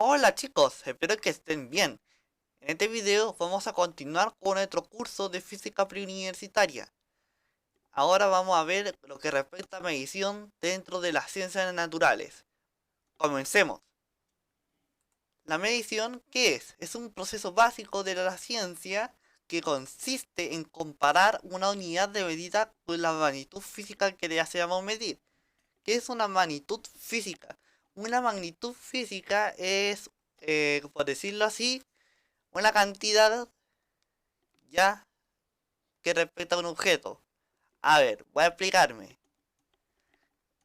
Hola chicos, espero que estén bien. En este video vamos a continuar con nuestro curso de física preuniversitaria. Ahora vamos a ver lo que respecta a medición dentro de las ciencias naturales. Comencemos. La medición, ¿qué es? Es un proceso básico de la ciencia que consiste en comparar una unidad de medida con la magnitud física que deseamos medir. ¿Qué es una magnitud física? Una magnitud física es, por decirlo así, una cantidad ya que respecta a un objeto. A ver, voy a explicarme.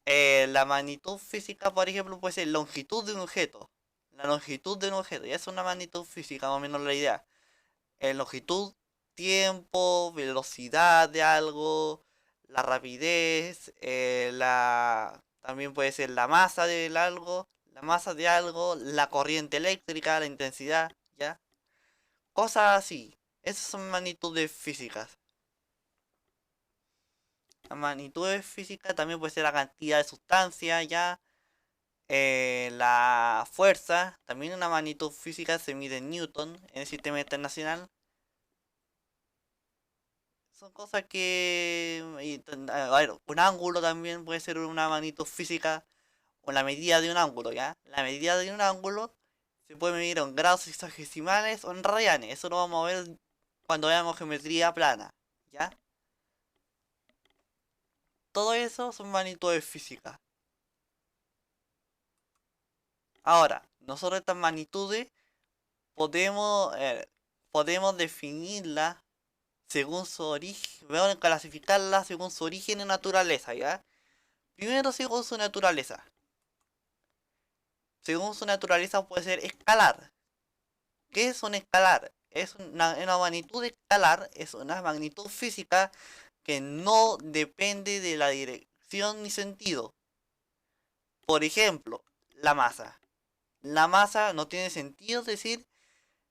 La magnitud física, por ejemplo, puede ser longitud de un objeto. La longitud de un objeto, ya es una magnitud física, más o menos la idea. Longitud, tiempo, velocidad de algo, la rapidez, también puede ser la masa del algo, la masa de algo, la corriente eléctrica, la intensidad, ¿ya? Cosas así. Esas son magnitudes físicas. La magnitud física también puede ser la cantidad de sustancia, ya. La fuerza, también una magnitud física se mide en Newton en el sistema internacional. Son cosas que... a ver, un ángulo también puede ser una magnitud física o la medida de un ángulo, ¿ya? La medida de un ángulo se puede medir en grados sexagesimales o en radianes. Eso lo vamos a ver cuando veamos geometría plana, ¿ya? Todo eso son magnitudes físicas. Ahora, nosotros estas magnitudes podemos, podemos definirlas según su origen, podemos clasificarlas según su origen y naturaleza, ¿ya? Primero según su naturaleza. Según su naturaleza puede ser escalar. ¿Qué es un escalar? Es una magnitud escalar, es una magnitud física que no depende de la dirección ni sentido. Por ejemplo, la masa. La masa no tiene sentido decir,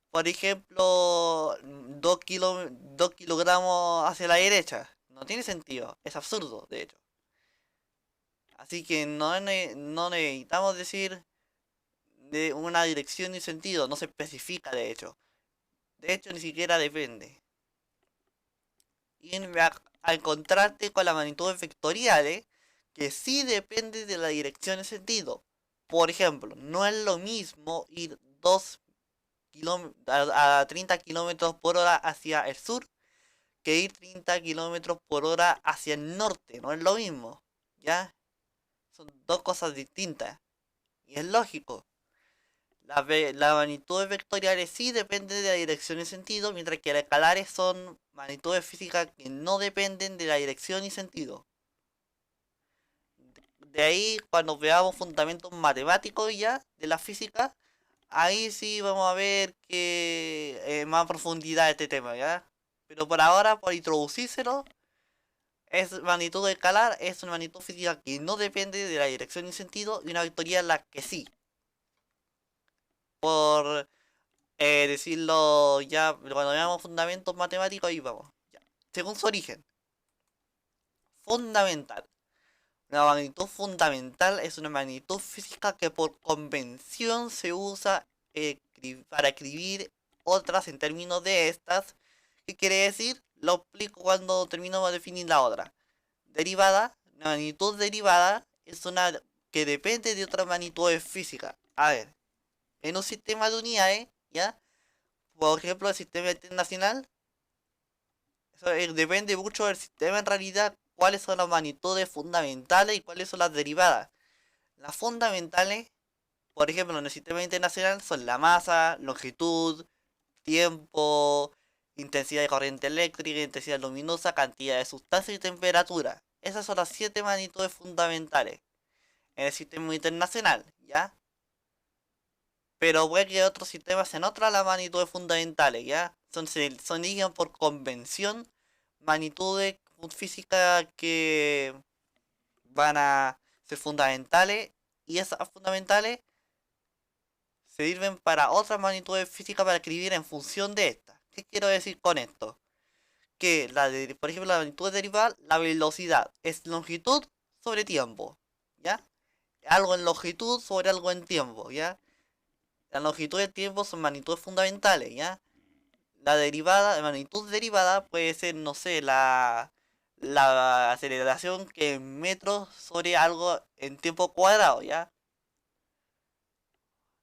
por ejemplo, 2 kilogramos hacia la derecha. No tiene sentido, es absurdo, de hecho. Así que no necesitamos decir de una dirección ni sentido, no se especifica de hecho. De hecho, ni siquiera depende. Y al contraste con las magnitudes vectoriales, que sí depende de la dirección y sentido. Por ejemplo, no es lo mismo ir 2 a 30 kilómetros por hora hacia el sur que ir 30 kilómetros por hora hacia el norte. No es lo mismo. ¿Ya? Son dos cosas distintas. Y es lógico. Las magnitudes vectoriales sí dependen de la dirección y sentido, mientras que las escalares son magnitudes físicas que no dependen de la dirección y sentido. De ahí, cuando veamos fundamentos matemáticos ya de la física, ahí sí vamos a ver que más profundidad este tema, ¿ya? Pero por ahora, por introducírselo, es magnitud escalar, es una magnitud física que no depende de la dirección y sentido, y una vectorial la que sí. Por decirlo ya, cuando veamos fundamentos matemáticos, ahí vamos. Ya. Según su origen, fundamental. Una magnitud fundamental es una magnitud física que por convención se usa para escribir otras en términos de estas. ¿Qué quiere decir? Lo explico cuando termino de definir la otra. Derivada, una magnitud derivada es una que depende de otra magnitud física. A ver, en un sistema de unidades, ¿ya? Por ejemplo, el sistema internacional, eso depende mucho del sistema en realidad, cuáles son las magnitudes fundamentales y cuáles son las derivadas. Las fundamentales, por ejemplo, en el sistema internacional son la masa, longitud, tiempo, intensidad de corriente eléctrica, intensidad luminosa, cantidad de sustancia y temperatura. Esas son las 7 magnitudes fundamentales en el sistema internacional, ¿ya? Pero puede que otros sistemas en otras las magnitudes fundamentales, ¿ya? Son digan por convención magnitudes físicas que van a ser fundamentales y esas fundamentales se sirven para otras magnitudes físicas para escribir en función de estas. ¿Qué quiero decir con esto? Que por ejemplo la magnitud derivada, la velocidad es longitud sobre tiempo, ¿ya? Algo en longitud sobre algo en tiempo, ¿ya? La longitud del tiempo son magnitudes fundamentales, ¿ya? La magnitud derivada puede ser, no sé, la aceleración que en metros sobre algo en tiempo cuadrado, ¿ya?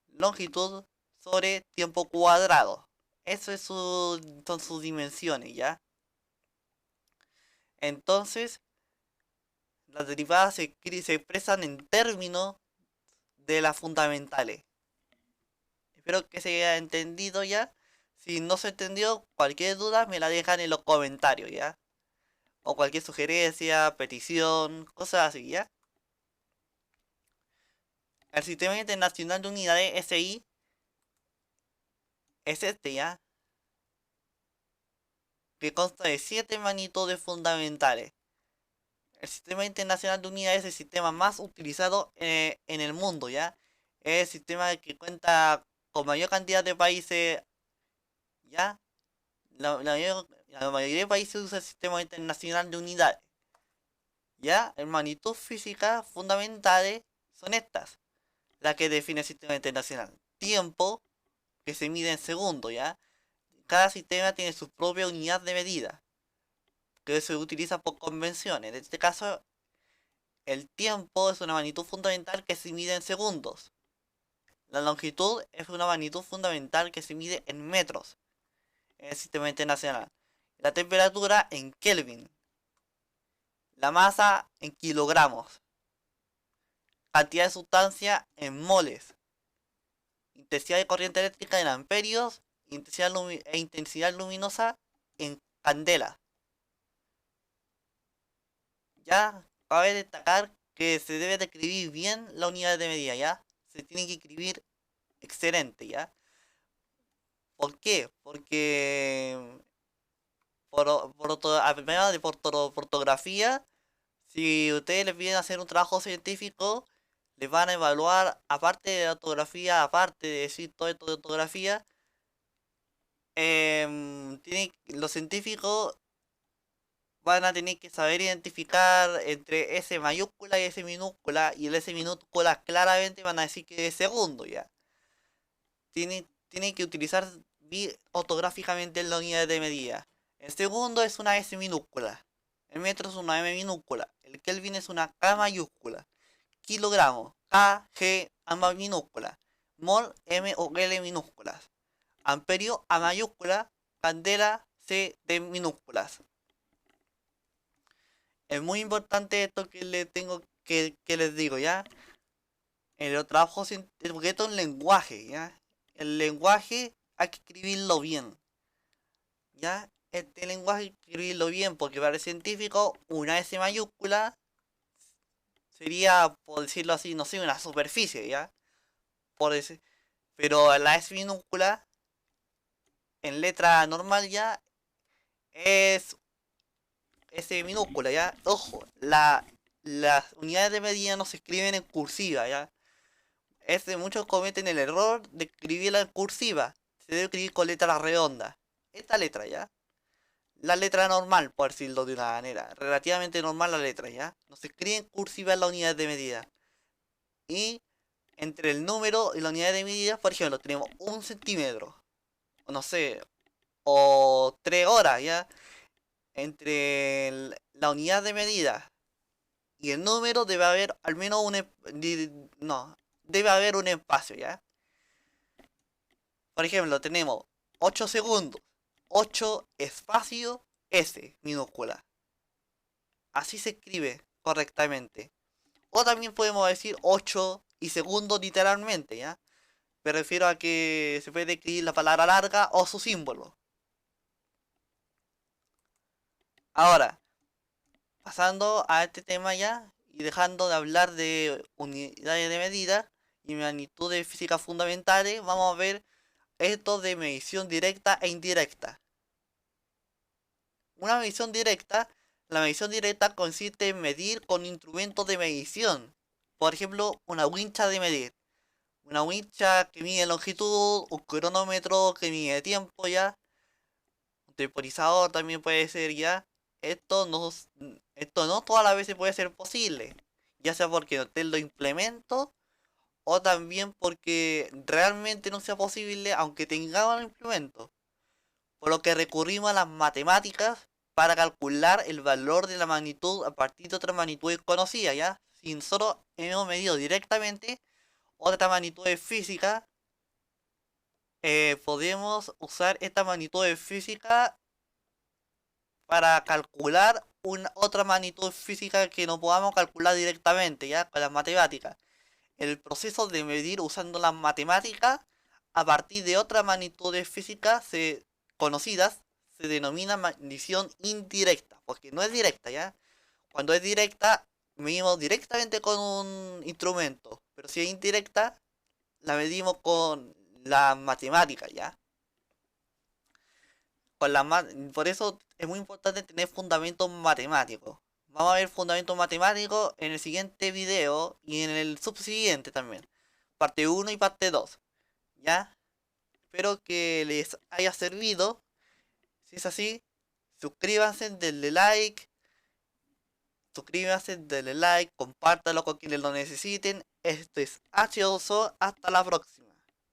Longitud sobre tiempo cuadrado. Eso es son sus dimensiones, ¿ya? Entonces, las derivadas se expresan en términos de las fundamentales. Espero que se haya entendido ya. Si no se entendió, cualquier duda me la dejan en los comentarios, ¿ya? O cualquier sugerencia, petición, cosas así, ¿ya? El Sistema Internacional de Unidades SI es este, ¿ya? Que consta de 7 magnitudes fundamentales. El Sistema Internacional de Unidades es el sistema más utilizado en el mundo, ¿ya? Es el sistema que cuenta con mayor cantidad de países, ¿ya? La mayoría de países usa el Sistema Internacional de Unidades, ¿ya? En magnitud física fundamentales son estas, las que define el sistema internacional. Tiempo, que se mide en segundos, ¿ya? Cada sistema tiene su propia unidad de medida, que se utiliza por convenciones. En este caso, el tiempo es una magnitud fundamental que se mide en segundos. La longitud es una magnitud fundamental que se mide en metros en el sistema internacional. La temperatura en Kelvin. La masa en kilogramos. Cantidad de sustancia en moles. Intensidad de corriente eléctrica en amperios. Intensidad luminosa en candela. Ya cabe destacar que se debe de escribir bien la unidad de medida, ¿ya? Se tiene que escribir excelente, ¿ya? ¿Por qué? Porque primero de ortografía, si ustedes les vienen a hacer un trabajo científico, les van a evaluar, aparte de la ortografía, aparte de decir todo esto de ortografía, los científicos van a tener que saber identificar entre S mayúscula y S minúscula, y el S minúscula claramente van a decir que es segundo, ya. Tienen que utilizar ortográficamente la unidad de medida. El segundo es una S minúscula. El metro es una M minúscula. El Kelvin es una K mayúscula. Kilogramo, K, G, ambas minúsculas. Mol, M o L minúsculas. Amperio, A mayúscula. Candela, C, D minúsculas. Es muy importante esto que les digo, ¿ya? En el trabajo científico, porque esto es un lenguaje, ¿ya? El lenguaje hay que escribirlo bien, ¿ya? Este lenguaje hay que escribirlo bien, porque para el científico una S mayúscula sería, por decirlo así, no sé, una superficie, ¿ya? Por decir, pero la S minúscula, en letra normal ya, es S minúscula, ¿ya? Ojo, las unidades de medida no se escriben en cursiva, ¿ya? Muchos cometen el error de escribirla en cursiva. Se debe escribir con letras redondas. Esta letra, ¿ya? La letra normal, por decirlo de una manera. Relativamente normal la letra, ¿ya? No se escribe en cursiva en la unidad de medida. Y entre el número y la unidad de medida, por ejemplo, tenemos 1 centímetro. O no sé. O 3 horas, ¿ya? Entre la unidad de medida y el número debe haber al menos no, debe haber un espacio, ¿ya? Por ejemplo, tenemos 8 segundos, 8 espacio S minúscula. Así se escribe correctamente. O también podemos decir 8 y segundos literalmente, ¿ya? Me refiero a que se puede escribir la palabra larga o su símbolo. Ahora, pasando a este tema ya y dejando de hablar de unidades de medida y magnitudes de física fundamentales, vamos a ver esto de medición directa e indirecta. La medición directa consiste en medir con instrumentos de medición. Por ejemplo, una wincha de medir. Una wincha que mide longitud, un cronómetro que mide tiempo ya. Un temporizador también puede ser ya. Esto no, esto no todas las veces puede ser posible. Ya sea porque no estén los implementos o también porque realmente no sea posible aunque tengamos el implemento. Por lo que recurrimos a las matemáticas para calcular el valor de la magnitud a partir de otra magnitud conocida, ¿ya? Si nosotros hemos medido directamente otra magnitud física, podemos usar esta magnitud física para calcular una otra magnitud física que no podamos calcular directamente, ¿ya? Con las matemáticas. El proceso de medir usando las matemáticas a partir de otras magnitudes físicas conocidas se denomina medición indirecta, porque no es directa, ¿ya? Cuando es directa, medimos directamente con un instrumento, pero si es indirecta, la medimos con la matemática, ¿ya? Por eso es muy importante tener fundamentos matemáticos. Vamos a ver fundamentos matemáticos en el siguiente video y en el subsiguiente también. Parte uno y parte 2. ¿Ya? Espero que les haya servido. Si es así, suscríbanse, denle like, compártalo con quienes lo necesiten. Esto es H2O, hasta la próxima.